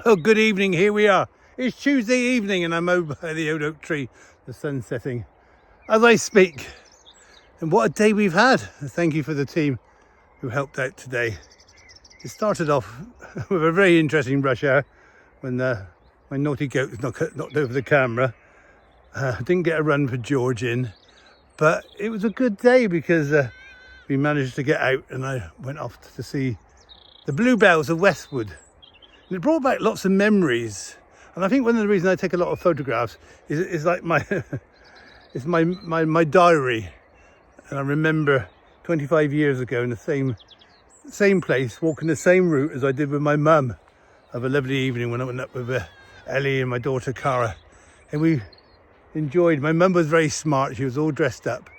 Well, good evening. Here we are. It's Tuesday evening and I'm over by the oak tree. The sun's setting as I speak. And what a day we've had. Thank you for the team who helped out today. It started off with a very interesting rush hour when my naughty goat knocked over the camera. Didn't get a run for George in, but it was a good day because we managed to get out and I went off to see the bluebells of Westwood. And it brought back lots of memories. And I think one of the reasons I take a lot of photographs is like my it's my diary. And I remember 25 years ago in the same place, walking the same route as I did with my mum of a lovely evening when I went up with Ellie and my daughter Cara. And we enjoyed, my mum was very smart, she was all dressed up.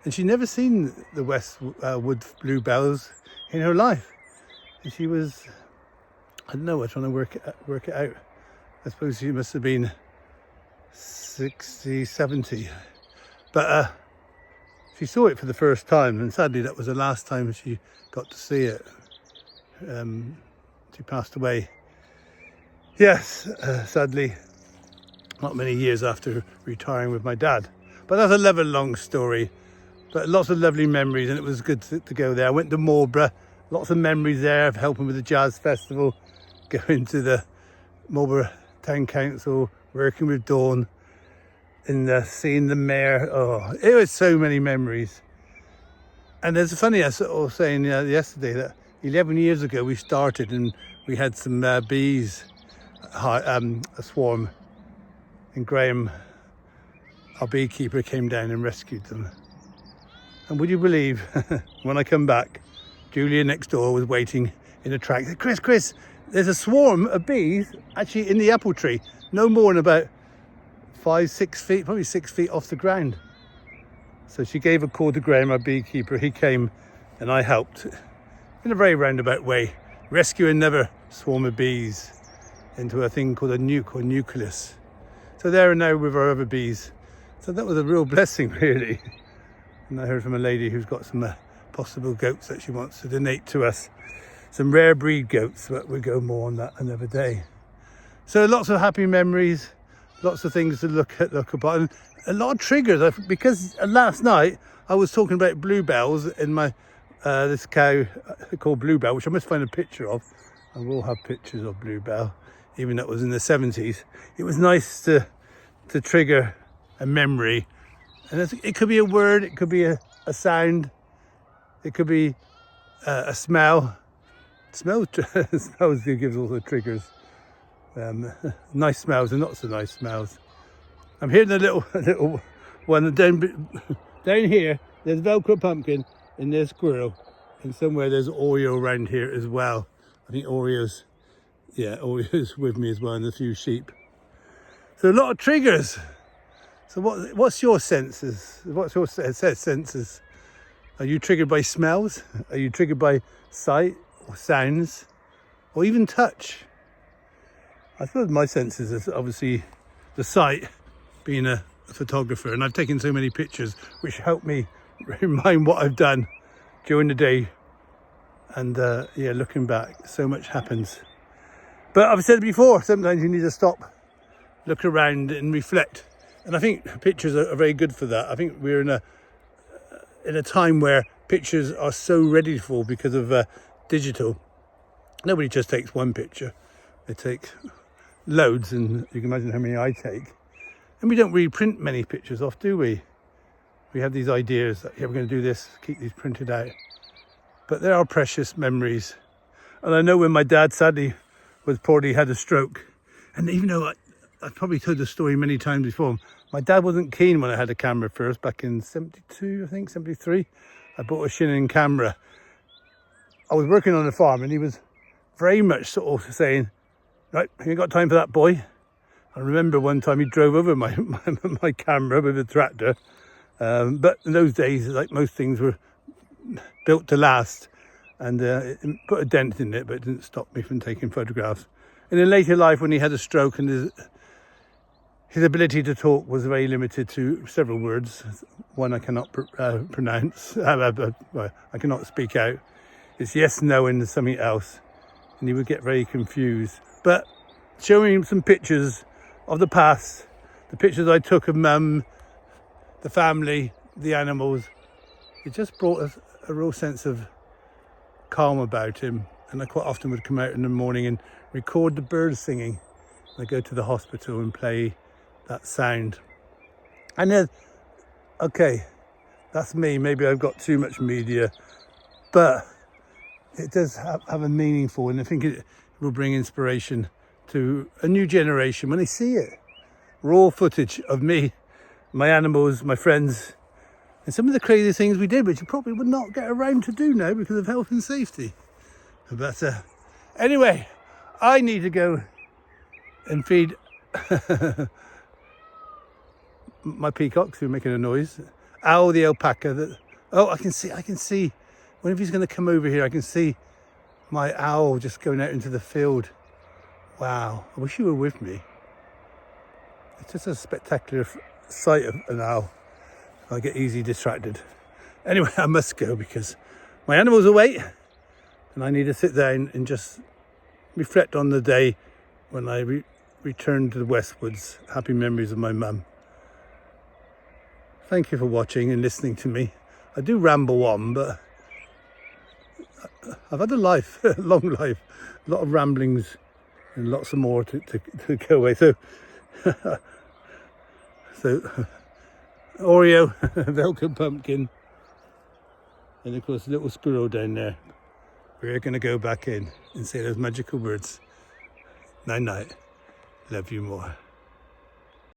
And she'd never seen the Westwood bluebells in her life. And she was, I don't know, I'm trying to work it out. I suppose she must have been 60, 70. But she saw it for the first time, and sadly that was the last time she got to see it. She passed away. Yes, sadly, not many years after retiring with my dad. But that's a long story. But lots of lovely memories, and it was good to go there. I went to Marlborough, lots of memories there of helping with the jazz festival, going to the Marlborough Town Council, working with Dawn, and seeing the mayor. Oh, it was so many memories. And there's a funny, I was saying yesterday that 11 years ago we started and we had some bees, a swarm, and Graham, our beekeeper, came down and rescued them. And would you believe, when I come back, Julia next door was waiting in a track. Chris, there's a swarm of bees actually in the apple tree, no more than about 5-6 feet, probably 6 feet off the ground. So she gave a call to Graham, our beekeeper. He came and I helped in a very roundabout way, rescue another swarm of bees into a thing called a nuke or nucleus. So there and now with our other bees. So that was a real blessing, really. And I heard from a lady who's got some possible goats that she wants to donate to us. Some rare breed goats, but we'll go more on that another day. So lots of happy memories, lots of things to look upon, and a lot of triggers. Because last night I was talking about bluebells in my this cow called Bluebell, which I must find a picture of. I will have pictures of Bluebell, even though it was in the 70s. It was nice to trigger a memory, and it could be a word, it could be a sound, it could be a smell. Smells gives all the triggers. Nice smells and not so nice smells. I'm hearing a little one down here. There's Velcro pumpkin and there's squirrel, and somewhere there's Oreo around here as well. I think Oreo's with me as well, and a few sheep. So a lot of triggers. So what's your senses? What's your senses? Are you triggered by smells? Are you triggered by sight or sounds or even touch? I suppose my senses is obviously the sight, being a photographer, and I've taken so many pictures which help me remind what I've done during the day. And looking back, so much happens. But I've said it before, sometimes you need to stop, look around and reflect. And I think pictures are very good for that. I think we're in a time where pictures are so ready because of digital. Nobody just takes one picture. They take loads, and you can imagine how many I take. And we don't really print many pictures off, do we? We have these ideas that, we're going to do this, keep these printed out. But there are precious memories. And I know when my dad sadly was poorly, had a stroke. And even though I've probably told the story many times before, my dad wasn't keen when I had a camera first, back in 72, I think, 73. I bought a Shinnon camera. I was working on a farm and he was very much sort of saying, right, you ain't got time for that, boy. I remember one time he drove over my camera with a tractor. But in those days, like most things, were built to last. And it put a dent in it, but it didn't stop me from taking photographs. And in later life, when he had a stroke and his ability to talk was very limited to several words. One I cannot pronounce, I cannot speak out. It's yes, no, and something else. And he would get very confused. But showing him some pictures of the past, the pictures I took of Mum, the family, the animals. It just brought us a real sense of calm about him. And I quite often would come out in the morning and record the birds singing. I go to the hospital and play that sound. And then, okay, that's me. Maybe I've got too much media, but it does have a meaningful, and I think it will bring inspiration to a new generation when they see it. Raw footage of me, my animals, my friends, and some of the crazy things we did, which you probably would not get around to do now because of health and safety. But anyway, I need to go and feed my peacocks who are making a noise. Owl, the alpaca. I can see. Whenever he's going to come over here, I can see my owl just going out into the field. Wow, I wish you were with me. It's just a spectacular sight of an owl. I get easily distracted. Anyway, I must go because my animals are awake and I need to sit down and just reflect on the day when I returned to the Westwoods. Happy memories of my mum. Thank you for watching and listening to me. I do ramble on, but I've had a life, a long life, a lot of ramblings and lots of more to go away. So Oreo, Velcro pumpkin, and of course a little squirrel down there. We're going to go back in and say those magical words. Night night. Love you more.